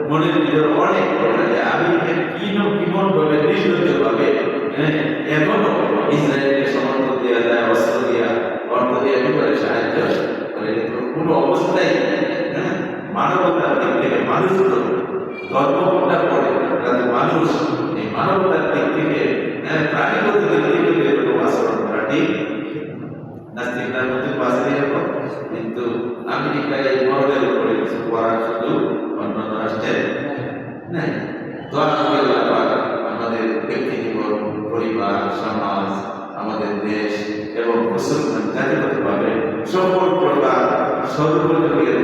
মনের ভিতরে অনেক যে আমেরিকা কিমন ভাবে নির্লজ্জভাবে এখনো ইসরায়েলকে সমর্থন দেওয়া যায়, অস্ত্র দেওয়া, অর্থ দিয়ে একেবারে সাহায্য করে। কোনো অবস্থায় মানবতার দিক থেকে মানুষ তো ধর্মটা করে, তাদের মানুষ এই মানবতার দিক থেকে প্রাণীগত দিক থেকে এরকম আচরণ করা ঠিক নাস্তিকতার মধ্যে বাঁচতে এরকম। কিন্তু আমেরিকায় এই মহলের উপরে কিছু করার সুযোগ অন্যান্য রাষ্ট্রের নেই। দোয়া করি আল্লাহ আমাদের ব্যক্তি জীবন, পরিবার, সমাজ, আমাদের দেশ এবং মুসলমান জাতিগতভাবে সকল প্রকার সর্বরকমের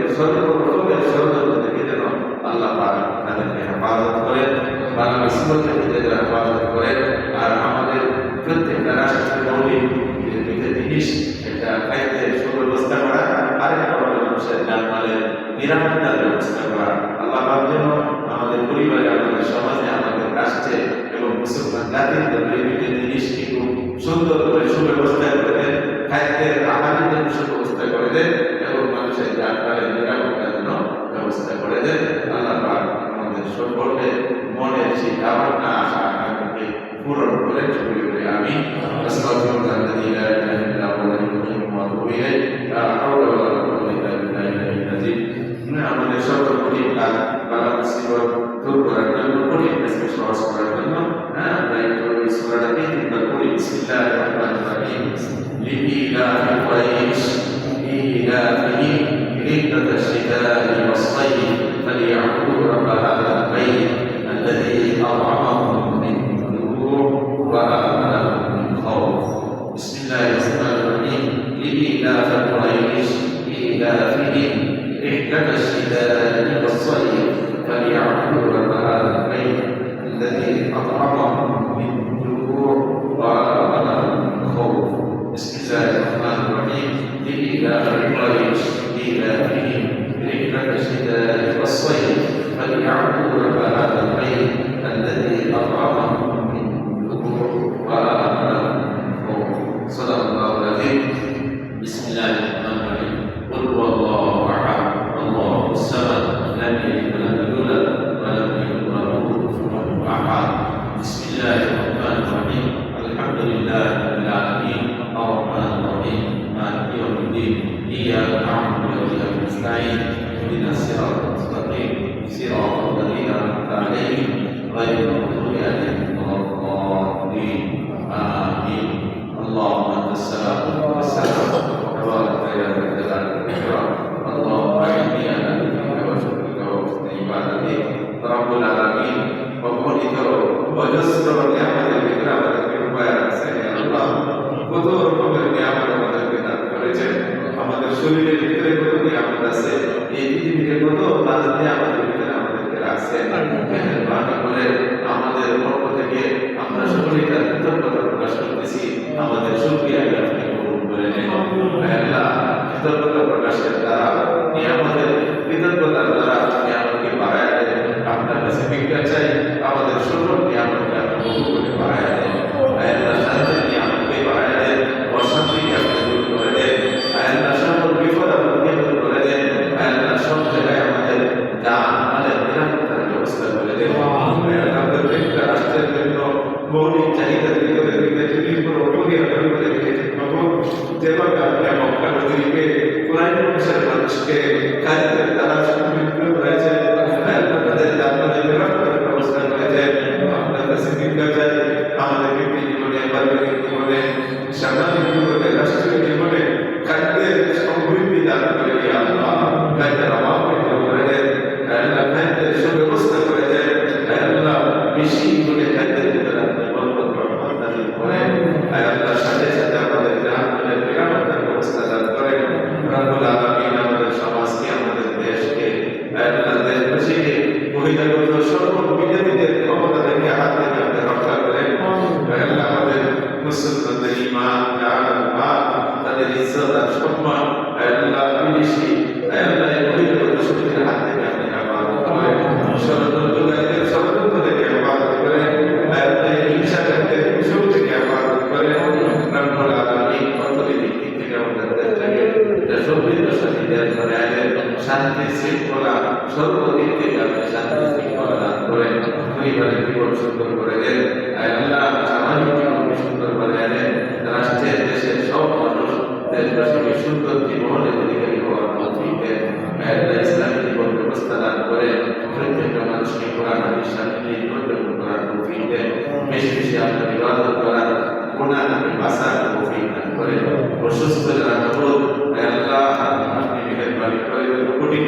ষড়যন্ত্র থেকে যেন আল্লাহ পাক তাদেরকে হেফাজত করেন, বাংলা মুসলমান থেকে যেন হেফাজত করেন, আর আমাদের নিরাপত্তার ব্যবস্থা করা। আল্লাহ পাক যেন আমাদের পরিবারে, আমাদের সমাজে, আমাদের রাষ্ট্রে এবং মুসলমান জাতির জন্য এই দুইটা জিনিসকে খুব সুন্দর করে সুব্যবস্থা করে দেন, খাদ্যের আহারের জন্য সুব্যবস্থা করে দেন এবং মানুষের যানবাহনের নিরাপত্তার জন্য ব্যবস্থা করে দেন। আল্লাহ পাক আমাদের সকলের মনের সেই কামনা আশা আকাঙ্ক্ষাকে পূরণ করেন। আমি আস্তাগফিরুল্লাহ লা ইলাহা ইল্লা হুয়া ওয়া আতুবু ইলাইহি লা হাওলা ওয়া লা কুওয়াতা ইল্লা বিল্লাহিল আযীম। আমাদের সকল কঠিন কাজ বালা মুসিবত দূর করার জন্য, কঠিন কাজকে সহজ করার জন্য আমরা একটু এই সূরাটাকে তিনবার পড়ি। বিসমিল্লাহির রহমানির রহিম। লিইলাফি কুরাইশ ইলাফিহিম রিহলাতাশ শিতা'i ওয়াস-সাইফ ফালিয়া'বুদু রাব্বা হাযাল বাইত আল্লাযী আত'আমাহুম মিন জু'in ওয়া আমানাহুম মিন খাওফ। বিসমিল্লাহির রহমানির রহিম। লিইলাফি কুরাইশ ইলাফিহিম رحلة الشتاء والصيف فليعبدوا رب هذا البيت الذي أطعمهم من جوع وآمنهم من خوف. بسم الله الرحمن الرحيم. لإيلاف قريش إيلافهم رحلة الشتاء والصيف فليعبدوا رب هذا البيت الذي أطعمهم من جوع وآمنهم من خوف. صدق الله العظيم. بسم الله الرحمن الرحيم. قل هو الله أحد الله الصمد لم يلد ولم يولد ولم يكن له كفوا أحد. بسم الله الرحمن الرحيم. الحمد لله رب العالمين الرحمن الرحيم مالك يوم الدين إياك نعبد وإياك نستعين اهدنا الصراط المستقيم صراط الذين أنعمت عليهم غير المغضوب عليهم ولا الضالين آمين. اللهم أنت السلام والسلام تبارك يا ذا الجلال والإكرام. اللهم أعني على ذكرك وشكرك وحسن عبادتك رب العالمين. অগণিত অজস্র নিয়ামতের ভিতরে আমাদেরকে রূপায় রাখছেন আল্লাহ। কত রকমের নিয়ামত আমাদেরকে দান করেছেন। আমাদের শরীরের ভিতরে কত নিয়ামত আছে, এই পৃথিবীতে কত বাজে আমাদের ভিতরে আমাদেরকে রাখছেন। মেহেরবানি করে আমাদের পক্ষ থেকে আমরা সকলেই তার কৃতজ্ঞতা প্রকাশ করতেছি। আমাদের শুকরিয়া আপনি কবুল করে নেন আল্লাহ। কৃতজ্ঞতা প্রকাশের দ্বারা নিয়ামতের কৃতজ্ঞতার দ্বারা নিয়ামতকে বাড়ায় দেন। আপনার কাছে ভিক্ষা চাই, আমাদের সকল নিয়ামতকে আপনি কবুল করে বাড়ায় দেন আল্লাহ। শান্তির নিয়ামতকে বাড়ায় দেন, অশান্তিকে আপনি দূর করে দেন আল্লাহ। সকল বিপদ আপনি দূর করে দেন আল্লাহ। সব জায়গায় আমাদের জান মালের নিরাপত্তার ব্যবস্থা করে দেন আমাদের ভিক্ষা রাষ্ট্রের জন্য মৌলিক চাহিদার ভিতরে যদি কোনো অপরিহার্য করে রেখেছেন প্রভু, যেভাবে আপনি মক্কা নগরীকে কোরআন অনুসারে মানুষকে খাদ্যের দ্বারা সমৃদ্ধ করেছেন আল্লাহ, তাদের জান্নাতের নিরাপত্তার ব্যবস্থা করেছেন। আপনার কাছে ভিক্ষা চাই, আমাদের ব্যক্তি জীবনে, পারিবারিক জীবনে, সামাজিক জীবনে, রাষ্ট্রীয় জীবনে খাদ্যের সমৃদ্ধি দান করে দিয়ে আল্লাহ। খাদ্যের অভাবকে দূর করে দেন আল্লাহ। খাদ্যের সুব্যবস্থা করে দেন আল্লাহ। বেশি করে খাদ্যের ভিতরে আপনি বরকত রহমত নাযিল করেন আল্লাহ। সাথে সাথে আমাদের জান্নাতের নিরাপত্তার ব্যবস্থা দান করেন রব্বুল আলামিন। আমাদের সমাজকে, আমাদের দেশকে আল্লাহ, দেশবাসীকে বহিরাগত সকল বিজেপিদের ক্ষমতা থেকে হাত থেকে আপনি রক্ষা করেন আল্লাহ। আমাদের মুসলমানদের ঈমান, জান, তাদের ইজ্জত আর সম্মান আল্লাহ বিদেশি আল্লাহ বহিরাগত শক্তির হাত থেকে আপনি হেফাজত করেন। ষড়যন্ত্রকারীদের ষড়যন্ত্র থেকে হেফাজত করেন আল্লাহ। হিংসাকারীদের হিংসা থেকে হেফাজত করেন রব্বুল আলামিন। অর্থনৈতিক দিক থেকে আমাদের দেশটাকে সমৃদ্ধশালী দেশ বানায় দেন। শান্তি শৃঙ্খলা সর্বদিক থেকে আপনি শান্তি শৃঙ্খলা দান করেন। পরিবারের জীবন সুন্দর করে দেন আল্লাহ। সামাজিক জীবন সুন্দর বানায় দেন। রাষ্ট্রের, দেশের সব মানুষ, দেশবাসীকে সুন্দর জীবনের অধিকারী হওয়ার তৌফিক দেন আল্লাহ। ইসলামী জীবন ব্যবস্থা দান করেন। প্রত্যেকটা মানুষকে কোরআন হাদিস সামনে নিয়ে জীবনযাপন করার তৌফিক দেন। বেশি বেশি আপনার ইবাদত করার, গুনাহ থেকে বাঁচার তৌফিক দান করেন। অসুস্থ যারা নবুদ আল্লাহ, আপনি মেহেরবানি করে কঠিন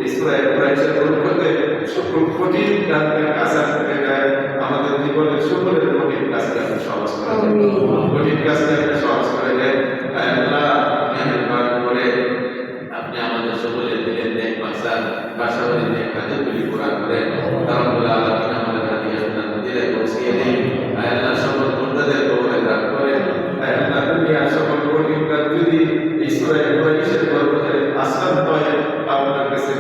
এই সূরা কুরাইশের বরকতে সকল কঠিন কাজকে আসান করে দেয়। আমাদের জীবনের সকলের কঠিন কাজকে আপনি সহজ করে দেন। কঠিন কাজকে আপনি সহজ করে দেন আল্লাহ। মেহেরবানি করে আপনি আমাদের সকলের দিলের নেক মাকসাদ, বাসাবাড়ির নেক কাজগুলি পুরা করেন রব্বুল আলামিন। আমাদের হাদিয়া আপনার দিলে পৌঁছিয়ে দিন আল্লাহ। সকল মুর্তাদের কবরে দান করেন আল্লাহ। দুনিয়ার সকল কঠিন কাজ যদি এই সূরা কুরাইশের বরকতে আসান হয়, আপনার কাছে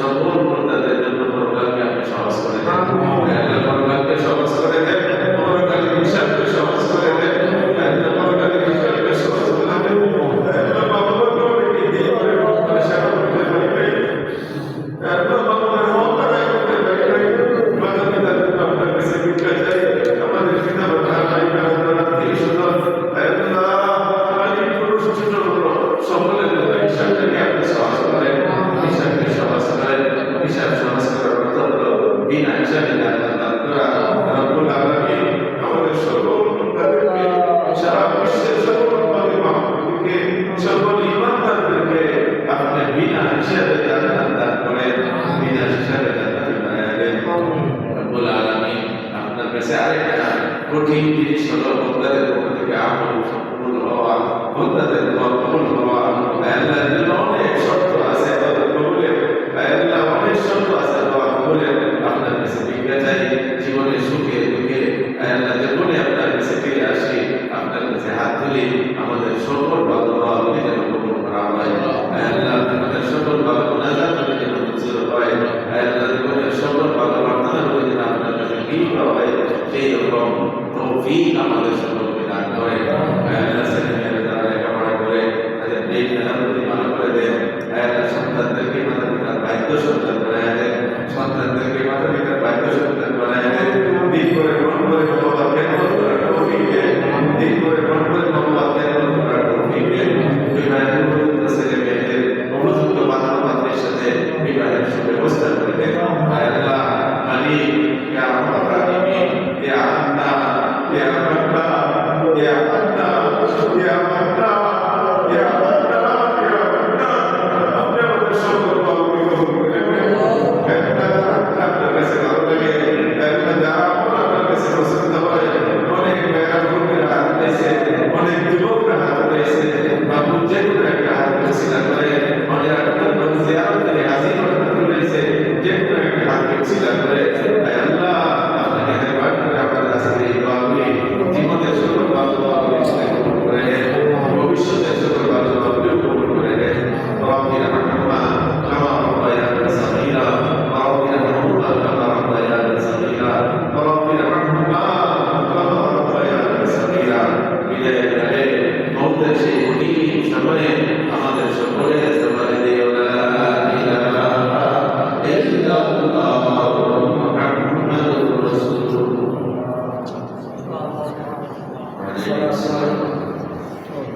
সকল মুর্তাদের জন্য পরকালকে আপনি সহজ করে দেন। আল্লাহ পরকালকে সহজ করে দেন, পরকালের হিসাবকে সহজ করে দেন, আল্লাহ পরকালের হিসাবকে সহজ করে দেন। আল্লাহ বাবা বাবাকে দিয়ে করে পয়সা করতে পারি, আল্লাহ বাবার হক আদায় করতে পারি, মাতা পিতার জন্য আপনার কাছে ভিক্ষা চাই, আমাদের পিতা মাতা ভাই বোনেরা আত্মীয় স্বজন আল্লাহ মালিক পুরুষ ছোট বড় সকলের জন্য হিসাবটাকে আপনি সহজ করেন, হিসাবকে সহজ করেন। হিসাব সহজ করার অর্থ হলো বিনা হিসাবে জান্নাত দান করা। রব্বুল আলামিন আমাদের সকল মুত্তাকিনকে, সারা বিশ্বের সকল মানবকে, সকল ঈমানদারদেরকে আপনি বিনা হিসাবে জান্নাত দান করেন, বিনা হিসাবে জান্নাতি বানায় দেন। রব্বুল আলামিন আপনার কাছে আরেকটা কঠিন জিনিস হলো বান্দাদের পক্ষ থেকে আমল কবুল হওয়া, বান্দাদের দোয়া কবুল হওয়া। আল্লাহর জন্য অনেক শর্ত আছে দোয়া কবুলের, আল্লাহ অনেক শর্ত আছে দোয়া কবুলের। আপনার কাছে ভিক্ষা চাই, জীবনে সুখে দুঃখে আল্লাহ যখনই আপনার কাছে ফিরে আসি, আপনার কাছে হাত তুলি, আমাদের সকল ভালো দোয়াগুলি যেন কবুল করা হয়। আল্লাহ আমাদের সকল ভালো মুনাজাতগুলি যেন মঞ্জুর হয়। আল্লাহ জীবনের সকল ভালো প্রার্থনাগুলি যেন আপনার কাছে গৃহীত হয়, সেই রকম তৌফিক আমাদের সকলকে দান করেন। আল্লাহ ছেলেমেয়েরা যারা লেখাপড়া করে তাদের প্রেম মেধাবৃত্তি ভালো করে দেন। আল্লাহ সন্তানদেরকে মাতা পিতার বাধ্য সন্তান বানায় দেন, সন্তানদেরকে মাতা পিতার বাধ্য সন্তান বানায় দেন। দিন করে মন করে বাবা খেদমত করার তৌফিক দেন, দিন করে মন করে বাবা খেদমত করার তৌফিক দেন। বিবাহের উপযুক্ত ছেলে মেয়েদের উপযুক্ত পাত্র পাত্রের সাথে বিবাহের সুব্যবস্থা করে দেন। আল্লাহ মালিক ইয়া আরহামার রাহিমিন, ইয়া আল্লাহ, ইয়া আল্লাহ, ইয়া আল্লাহ, ইয়া আল্লাহ, ইয়া আল্লাহ, ইয়া আল্লাহ, আপনি আমাদের সকল পাপকে ক্ষমা করে দেন। আপনার কাছে ভালো লাগে, আল্লাহ যা আপনার কাছে পছন্দ হয়। অনেক মেয়েরা কর্মীরা হাত দিয়েছে, অনেক যুবকরা হাত দিয়েছে, বাবু যে কোনো একটা হাত উচিলা করে, অনেক আপনার জিয়ারতের হাজির করেছে, যে কোনো একটা হাত উচিলা করে। আল্লাহ আপনাকে ধন্যবাদ করে আপনার কাছে এই দোয়াগুলি জীবনের সকল ভালো দোয়াগুলি কবুল করে নেন, ভবিষ্যতের সকল ভালো দোয়াগুলি কবুল করে নেন। রব্বি রহমহুমা কামা রাব্বায়ানি সগীরা, রব্বি রহমহুমা কামা রাব্বায়ানি সগীরা, রব্বি রহমহুমা কামা রাব্বায়ানি সগীরা। বিদায়ের আগে মওতের সেই কঠিন সময়ে